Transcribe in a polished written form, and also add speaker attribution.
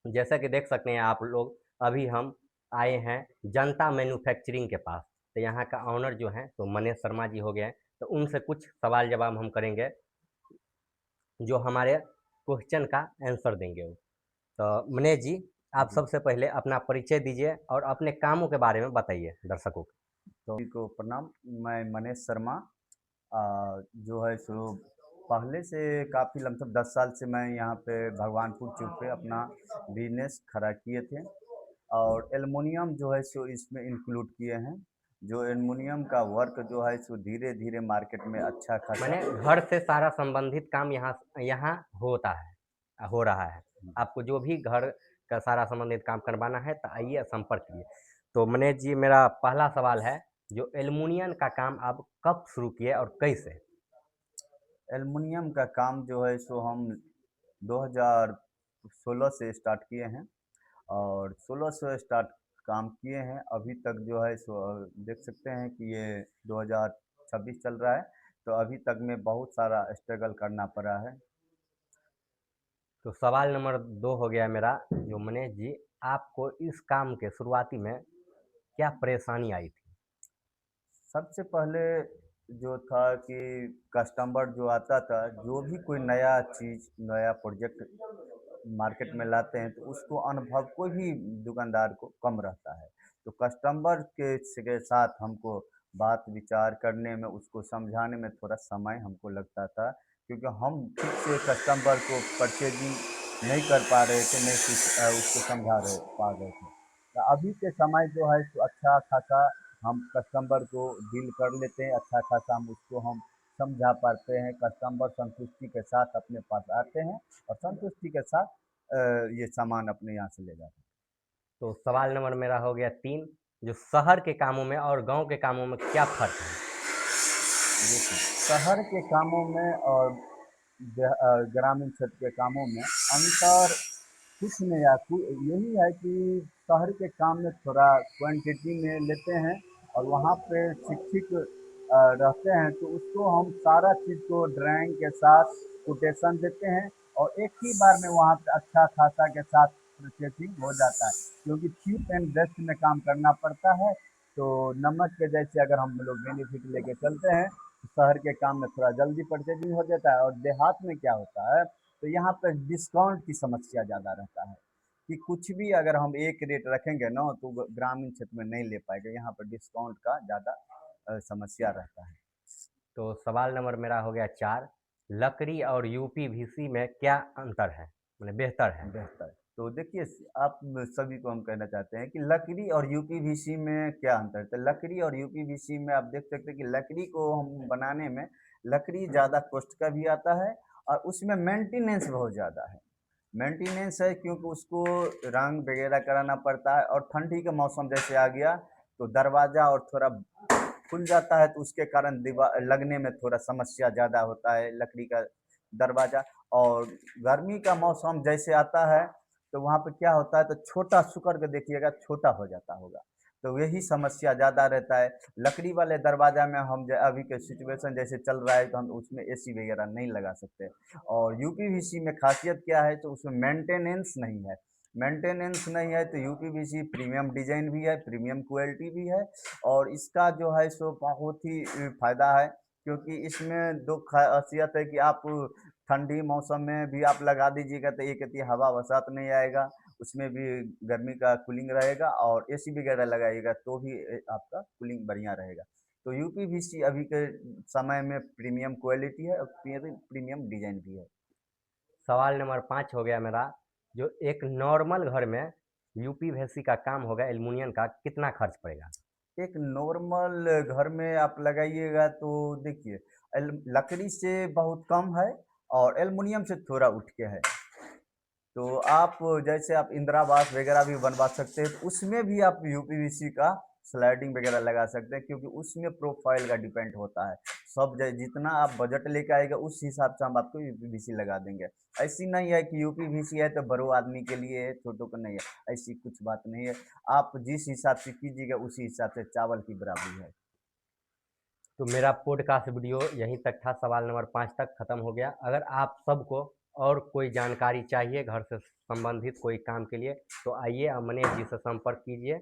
Speaker 1: जैसा कि देख सकते हैं आप लोग, अभी हम आए हैं जनता मैन्युफैक्चरिंग के पास। तो यहाँ का ऑनर जो हैं तो मनीष शर्मा जी हो गए हैं, तो उनसे कुछ सवाल जवाब हम करेंगे, जो हमारे क्वेश्चन का आंसर देंगे वो। तो मनीष जी, आप
Speaker 2: जी।
Speaker 1: सबसे पहले अपना परिचय दीजिए और अपने कामों के बारे में बताइए दर्शकों को।
Speaker 2: तो सभी को प्रणाम। मैं मनीष शर्मा, जो है सो पहले से काफ़ी लमसम 10 साल से मैं यहाँ पे भगवानपुर चौक पे अपना बिजनेस खड़ा किए थे, और एल्युमिनियम जो है सो इसमें इंक्लूड किए हैं। जो एल्युमिनियम का वर्क जो है सो धीरे धीरे मार्केट में अच्छा खासा।
Speaker 1: मैंने घर से सारा संबंधित काम यहाँ यहाँ होता है, हो रहा है। आपको जो भी घर का सारा संबंधित काम करवाना है तो आइए, संपर्क कीजिए। तो मनीष जी, मेरा पहला सवाल है, जो एल्युमिनियम का काम आप कब शुरू किए और कैसे?
Speaker 2: एल्युमिनियम का काम जो है सो हम 2016 से स्टार्ट किए हैं, और 16 से स्टार्ट काम किए हैं। अभी तक जो है सो देख सकते हैं कि ये 2026 चल रहा है, तो अभी तक में बहुत सारा स्ट्रगल करना पड़ा है।
Speaker 1: तो सवाल नंबर 2 हो गया मेरा, जो मनीष जी, आपको इस काम के शुरुआती में क्या परेशानी आई थी?
Speaker 2: सबसे पहले जो था कि कस्टमर जो आता था, जो भी कोई नया चीज़, नया प्रोजेक्ट मार्केट में लाते हैं, तो उसको अनुभव कोई भी दुकानदार को कम रहता है। तो कस्टमर के साथ हमको बात विचार करने में, उसको समझाने में थोड़ा समय हमको लगता था, क्योंकि हम ठीक से कस्टमर को परचेजिंग नहीं कर पा रहे थे, नहीं उसको समझा रहे पा रहे थे। तो अभी के समय जो है सो अच्छा खासा हम कस्टमर को डील कर लेते हैं, अच्छा खासा हम उसको हम समझा पाते हैं। कस्टमर संतुष्टि के साथ अपने पास आते हैं, और संतुष्टि के साथ ये सामान अपने यहाँ से ले जाते हैं।
Speaker 1: तो सवाल नंबर मेरा हो गया 3, जो शहर के कामों में और गाँव के कामों में क्या फ़र्क है?
Speaker 2: देखिए, शहर के कामों में और ग्रामीण क्षेत्र के कामों में अंतर कुछ नहीं है। यही है कि शहर के काम में थोड़ा क्वांटिटी में लेते हैं, और वहाँ पे शिक्षित रहते हैं, तो उसको हम सारा चीज़ को ड्राइंग के साथ कोटेशन देते हैं, और एक ही बार में वहाँ पे अच्छा खासा के साथ प्रोसेसिंग हो जाता है, क्योंकि चीप एंड बेस्ट में काम करना पड़ता है। तो नमक के जैसे अगर हम लोग बेनिफिट लेके चलते हैं, तो शहर के काम में थोड़ा जल्दी परचेजिंग हो जाता है। और देहात में क्या होता है, तो यहाँ पे डिस्काउंट की समस्या ज़्यादा रहता है, कि कुछ भी अगर हम एक रेट रखेंगे ना, तो ग्रामीण क्षेत्र में नहीं ले पाएंगे। यहाँ पर डिस्काउंट का ज़्यादा समस्या रहता है।
Speaker 1: तो सवाल नंबर मेरा हो गया 4, लकड़ी और यूपीवीसी में क्या अंतर है, मतलब बेहतर है?
Speaker 2: बेहतर। तो देखिए, आप सभी को हम कहना चाहते हैं कि लकड़ी और यूपीवीसी में क्या अंतर है। तो लकड़ी और यूपीवीसी में आप देख सकते हैं कि लकड़ी को हम बनाने में, लकड़ी ज़्यादा कॉस्ट का भी आता है, और उसमें मेंटेनेंस बहुत ज़्यादा है। मेंटेनेंस है क्योंकि उसको रंग वगैरह कराना पड़ता है, और ठंडी का मौसम जैसे आ गया, तो दरवाज़ा और थोड़ा खुल जाता है, तो उसके कारण दीवार लगने में थोड़ा समस्या ज़्यादा होता है लकड़ी का दरवाज़ा। और गर्मी का मौसम जैसे आता है, तो वहाँ पे क्या होता है, तो छोटा सुकर के देखिएगा, छोटा हो जाता होगा। तो यही समस्या ज़्यादा रहता है। लकड़ी वाले दरवाज़ा में हम अभी के सिचुएशन जैसे चल रहा है, तो हम उसमें एसी वगैरह नहीं लगा सकते। और यूपीवीसी में खासियत क्या है, तो उसमें मेंटेनेंस नहीं है। मेंटेनेंस नहीं है, तो यूपीवीसी प्रीमियम डिजाइन भी है, प्रीमियम क्वालिटी भी है, और इसका जो है सो बहुत ही फ़ायदा है, क्योंकि इसमें दो खासियत है कि आप ठंडी मौसम में भी आप लगा दीजिएगा, तो एक अति हवा बसात नहीं आएगा, उसमें भी गर्मी का कूलिंग रहेगा, और एसी वगैरह लगाइएगा तो भी आपका कूलिंग बढ़िया रहेगा। तो यूपीवीसी अभी के समय में प्रीमियम क्वालिटी है, और प्रीमियम डिजाइन भी है।
Speaker 1: सवाल नंबर 5 हो गया मेरा, जो एक नॉर्मल घर में यूपीवीसी का काम होगा एल्युमिनियम का, कितना खर्च पड़ेगा?
Speaker 2: एक नॉर्मल घर में आप लगाइएगा, तो देखिए, लकड़ी से बहुत कम है, और एल्युमिनियम से थोड़ा उठ के है। तो आप जैसे आप इंदिरा आवास वगैरह भी बनवा सकते हैं, तो उसमें भी आप यूपीवीसी का स्लाइडिंग वगैरह लगा सकते हैं, क्योंकि उसमें प्रोफाइल का डिपेंड होता है। सब जितना आप बजट लेके आएगा, उस हिसाब से हम आपको यूपीवीसी लगा देंगे। ऐसी नहीं है कि यूपीवीसी है तो बड़ों आदमी के लिए है, छोटों को नहीं है, ऐसी कुछ बात नहीं है। आप जिस हिसाब से कीजिएगा, उसी हिसाब से चावल की बराबरी है।
Speaker 1: तो मेरा पॉडकास्ट वीडियो यहीं तक था, सवाल नंबर 5 तक ख़त्म हो गया। अगर आप सबको और कोई जानकारी चाहिए घर से संबंधित कोई काम के लिए तो आइए मनीष जी से संपर्क कीजिए।